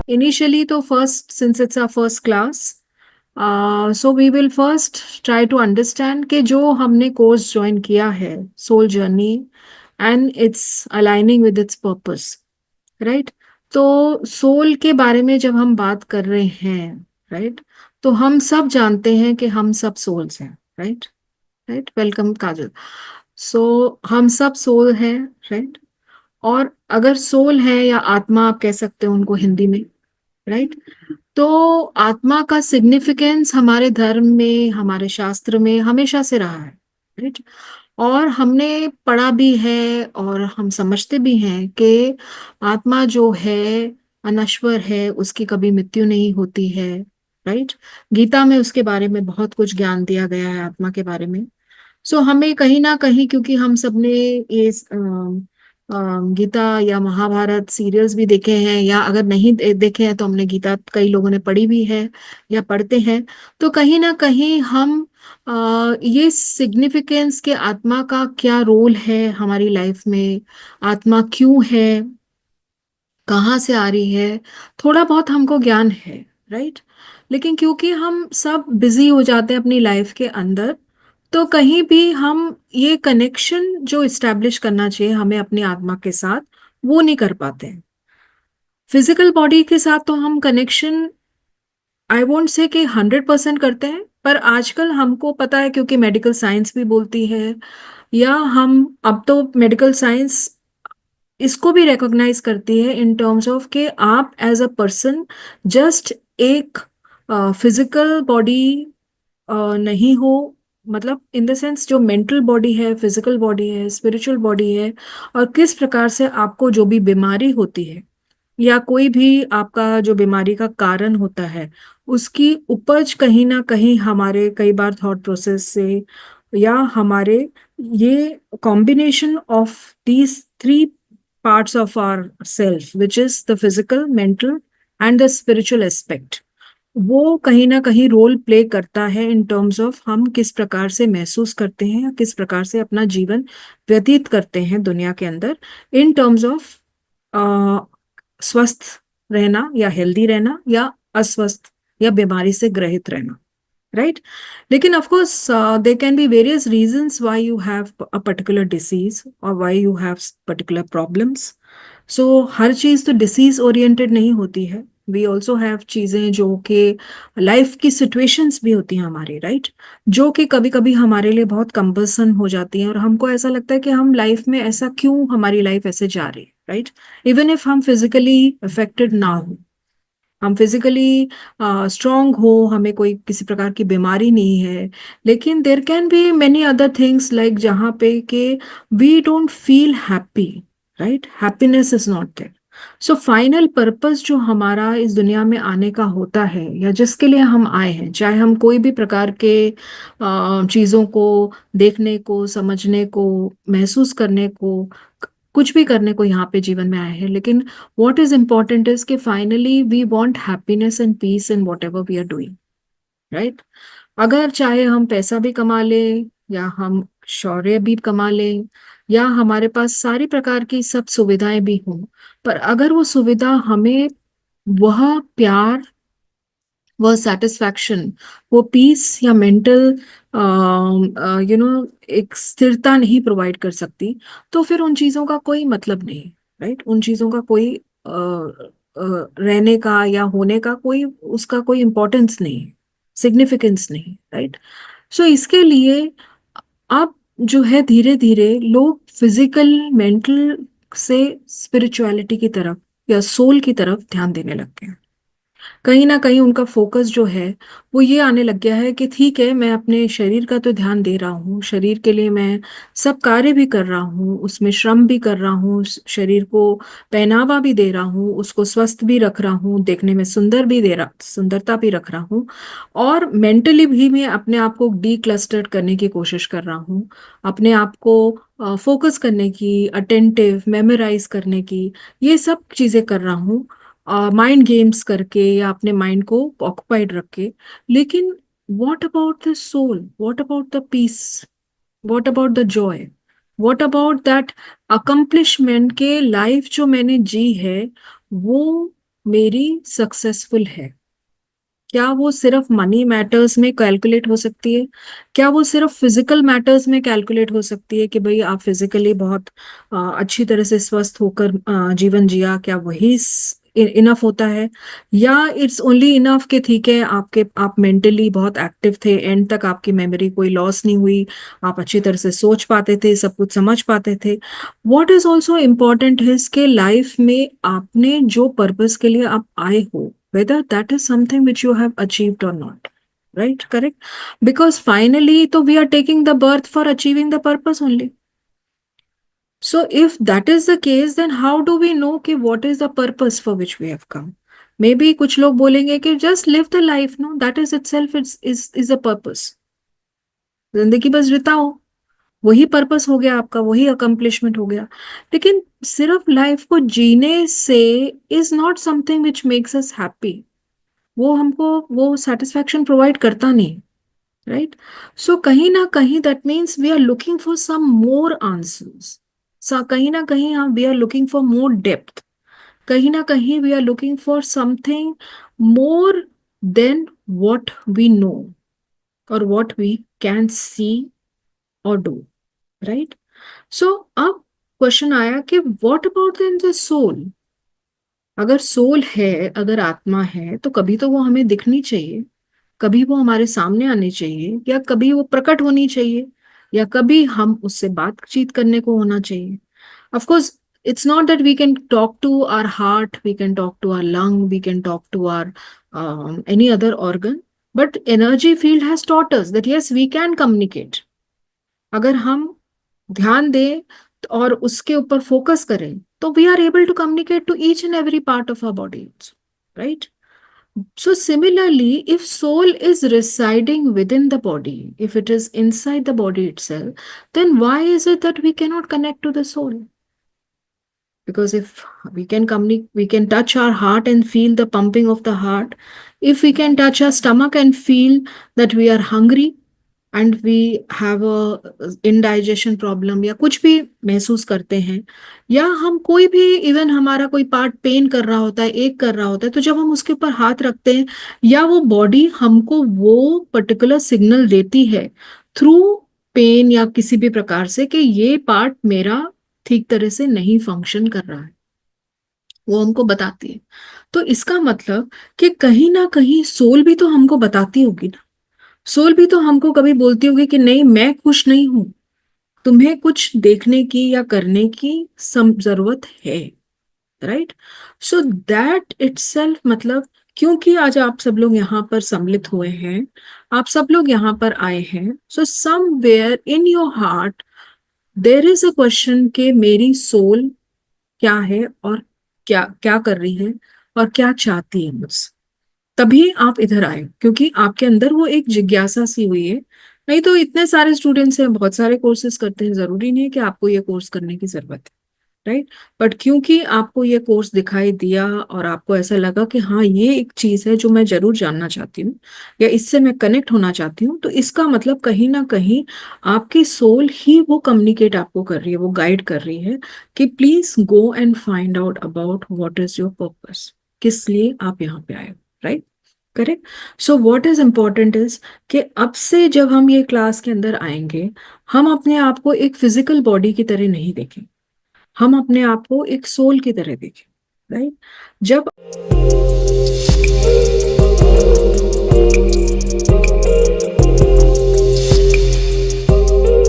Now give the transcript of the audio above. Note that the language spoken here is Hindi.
Initially, तो first, since it's our first class, so we will first try to understand कि जो हमने कोर्स ज्वाइन किया है, soul journey, and its aligning with its purpose, right? तो सोल के बारे में जब हम बात कर रहे हैं, राइट, तो हम सब जानते हैं कि हम सब सोल्स हैं, राइट? राइट, वेलकम काजल। सो हम सब सोल हैं, राइट? और अगर सोल है या आत्मा आप कह सकते हो उनको हिंदी में, राइट? तो आत्मा का सिग्निफिकेंस हमारे धर्म में, हमारे शास्त्र में हमेशा से रहा है, राइट? और हमने पढ़ा भी है और हम समझते भी हैं कि आत्मा जो है अनश्वर है, उसकी कभी मृत्यु नहीं होती है, राइट? गीता में उसके बारे में बहुत कुछ ज्ञान दिया गया है आत्मा के बारे में। सो हमें कहीं ना कहीं, क्योंकि हम सबने ये गीता या महाभारत सीरियल्स भी देखे हैं, या अगर नहीं देखे हैं तो हमने गीता कई लोगों ने पढ़ी भी है या पढ़ते हैं, तो कहीं ना कहीं हम ये सिग्निफिकेंस के आत्मा का क्या रोल है हमारी लाइफ में, आत्मा क्यों है, कहाँ से आ रही है, थोड़ा बहुत हमको ज्ञान है, राइट? लेकिन क्योंकि हम सब बिजी हो जाते हैं अपनी लाइफ के अंदर, तो कहीं भी हम ये कनेक्शन जो इस्टेब्लिश करना चाहिए हमें अपनी आत्मा के साथ, वो नहीं कर पाते हैं। फिजिकल बॉडी के साथ तो हम कनेक्शन, आई वोंट से कि 100% करते हैं, पर आजकल हमको पता है क्योंकि मेडिकल साइंस भी बोलती है, या हम अब तो मेडिकल साइंस इसको भी रिकॉग्नाइज करती है इन टर्म्स ऑफ कि आप एज अ पर्सन जस्ट एक फिजिकल बॉडी नहीं हो, मतलब इन द सेंस जो मेंटल बॉडी है, फिजिकल बॉडी है, स्पिरिचुअल बॉडी है, और किस प्रकार से आपको जो भी बीमारी होती है या कोई भी आपका जो बीमारी का कारण होता है, उसकी उपज कहीं ना कहीं हमारे कई बार थॉट प्रोसेस से, या हमारे ये combination of these three parts of our self, which is the physical, mental and the spiritual aspect, वो कहीं ना कहीं रोल प्ले करता है इन टर्म्स ऑफ हम किस प्रकार से महसूस करते हैं या किस प्रकार से अपना जीवन व्यतीत करते हैं दुनिया के अंदर, इन टर्म्स ऑफ स्वस्थ रहना या हेल्दी रहना, या अस्वस्थ या बीमारी से ग्रहित रहना, राइट? लेकिन of course there can be various reasons why you have a particular disease और why you have particular problems. So हर चीज तो डिसीज ओरिएंटेड नहीं होती है। वी ऑल्सो हैव चीजें जो कि लाइफ की सिचुएशंस भी होती हैं हमारी, राइट, जो कि कभी कभी हमारे लिए बहुत कंपल्सन हो जाती हैं, और हमको ऐसा लगता है कि हम लाइफ में ऐसा क्यों, हमारी लाइफ ऐसे जा रही है, राइट? इवन इफ हम फिजिकली अफेक्टेड ना हो, हम फिजिकली स्ट्रांग हो, हमें कोई किसी प्रकार की बीमारी नहीं है, लेकिन there can be many other things like जहाँ पे कि we don't feel happy, right? Happiness is not there. So final purpose जो हमारा इस दुनिया में आने का होता है, या जिसके लिए हम आए हैं, चाहे हम कोई भी प्रकार के चीज़ों को देखने को, समझने को, महसूस करने को, कुछ भी करने को यहाँ पे जीवन में आए हैं, लेकिन what is important is कि finally we want happiness and peace in whatever we are doing, right? अगर चाहे हम पैसा भी कमा लें, या हम शौर्य भी कमा लें, या हमारे पास सारी प्रकार की सब सुविधाएं भी हों, पर अगर वो सुविधा हमें वह प्यार, वह सेटिस्फैक्शन, वो पीस या मेंटल एक स्थिरता नहीं प्रोवाइड कर सकती, तो फिर उन चीजों का कोई मतलब नहीं, राइट? उन चीजों का कोई रहने का या होने का कोई, उसका कोई इम्पोर्टेंस नहीं, सिग्निफिकेंस नहीं, राइट? सो इसके लिए अब जो है धीरे धीरे लोग फिजिकल, मेंटल से स्पिरिचुअलिटी की तरफ या सोल की तरफ ध्यान देने लग गए हैं। कहीं ना कहीं उनका फोकस जो है वो ये आने लग गया है कि ठीक है, मैं अपने शरीर का तो ध्यान दे रहा हूँ, शरीर के लिए मैं सब कार्य भी कर रहा हूँ, उसमें श्रम भी कर रहा हूँ, शरीर को पहनावा भी दे रहा हूँ, उसको स्वस्थ भी रख रहा हूँ, देखने में सुंदर भी दे रहा, सुंदरता भी रख रहा हूँ, और मेंटली भी मैं अपने आप को डी क्लस्टर्ड करने की कोशिश कर रहा हूँ, अपने आप को फोकस करने की, अटेंटिव मेमोराइज करने की, ये सब चीजें कर रहा हूँ, माइंड गेम्स करके या अपने माइंड को ऑक्युपाइड रख के। लेकिन what about the soul, what about the peace, what about the joy, what about that accomplishment के लाइफ जो मैंने जी है, वो मेरी सक्सेसफुल है, क्या वो सिर्फ मनी मैटर्स में कैलकुलेट हो सकती है? क्या वो सिर्फ फिजिकल मैटर्स में कैलकुलेट हो सकती है कि भाई आप फिजिकली बहुत अच्छी तरह से स्वस्थ होकर जीवन जिया, क्या वही इनफ होता है? या इट्स ओनली इनफ कि ठीक है, आप मेंटली बहुत एक्टिव थे, एंड तक आपकी मेमोरी कोई लॉस नहीं हुई, आप अच्छी तरह से सोच पाते थे, सब कुछ समझ पाते थे? व्हाट इज ऑल्सो इम्पोर्टेंट है कि लाइफ में आपने जो पर्पस के लिए आप आए हो, whether that is something which you have achieved or not, right? Correct. Because finally तो we are taking the birth for achieving the purpose only. So if that is the case, then how do we know कि what is the purpose for which we have come? Maybe कुछ लोग बोलेंगे कि just live the life, no, that is itself is a purpose. जिंदगी बस बिताओ, वही पर्पस हो गया आपका, वही अकम्प्लिशमेंट हो गया। लेकिन सिर्फ लाइफ को जीने से is not something which makes us happy, वो हमको वो सेटिस्फैक्शन प्रोवाइड करता नहीं, राइट? सो कहीं ना कहीं that means we are looking for some more answers, कहीं ना कहीं हम we are looking for more depth, कहीं ना कहीं we are looking for something more than what we know और व्हाट वी कैन सी और डू, राइट? सो अब क्वेश्चन आया कि what about in the soul? अगर सोल है, अगर आत्मा है, तो कभी तो वो हमें दिखनी चाहिए, कभी वो हमारे सामने आनी चाहिए, या कभी वो प्रकट होनी चाहिए, या कभी हम उससे बातचीत करने को होना चाहिए। Of course it's not that we can talk to our heart, we can talk to our lung, we can talk to our any other organ, but energy field has taught us that yes, we can communicate। अगर हम ध्यान दें और उसके ऊपर फोकस करें तो we are able to communicate to each and every part of our body, right? So similarly, if soul is residing within the body, if it is inside the body itself, then why is it that we cannot connect to the soul? Because if we can communicate, we can touch our heart and feel the pumping of the heart. If we can touch our stomach and feel that we are hungry and we have a indigestion problem, या कुछ भी महसूस करते हैं, या हम कोई भी इवन हमारा कोई पार्ट पेन कर रहा होता है, एक कर रहा होता है, तो जब हम उसके ऊपर हाथ रखते हैं या वो बॉडी हमको वो पर्टिकुलर सिग्नल देती है थ्रू पेन या किसी भी प्रकार से कि ये पार्ट मेरा ठीक तरह से नहीं फंक्शन कर रहा है, वो हमको बताती है। तो इसका मतलब कि कहीं ना कहीं सोल भी तो हमको बताती होगी ना, सोल भी तो हमको कभी बोलती होगी कि नहीं, मैं खुश नहीं हूं, तुम्हें कुछ देखने की या करने की जरूरत है, राइट? सो दैट इटसेल्फ मतलब, क्योंकि आज आप सब लोग यहाँ पर सम्मिलित हुए हैं, आप सब लोग यहाँ पर आए हैं, so somewhere in your heart there is a question के मेरी सोल क्या है और क्या क्या कर रही है और क्या चाहती है मुझसे। तभी आप इधर आए, क्योंकि आपके अंदर वो एक जिज्ञासा सी हुई है। नहीं तो इतने सारे स्टूडेंट्स हैं, बहुत सारे कोर्सेज करते हैं, जरूरी नहीं है कि आपको ये कोर्स करने की जरूरत है, राइट? बट क्योंकि आपको ये कोर्स दिखाई दिया और आपको ऐसा लगा कि हाँ, ये एक चीज है जो मैं जरूर जानना चाहती हूँ या इससे मैं कनेक्ट होना चाहती हूँ, तो इसका मतलब कहीं ना कहीं आपकी सोल ही वो कम्युनिकेट आपको कर रही है, वो गाइड कर रही है कि please go and find out about what is your purpose, किस लिए आप यहाँ पे आए, right? Correct. So what is important is कि अब से जब हम ये क्लास के अंदर आएंगे, हम अपने आप को एक फिजिकल बॉडी की तरह नहीं देखें, हम अपने आप को एक सोल की तरह देखें, राइट? जब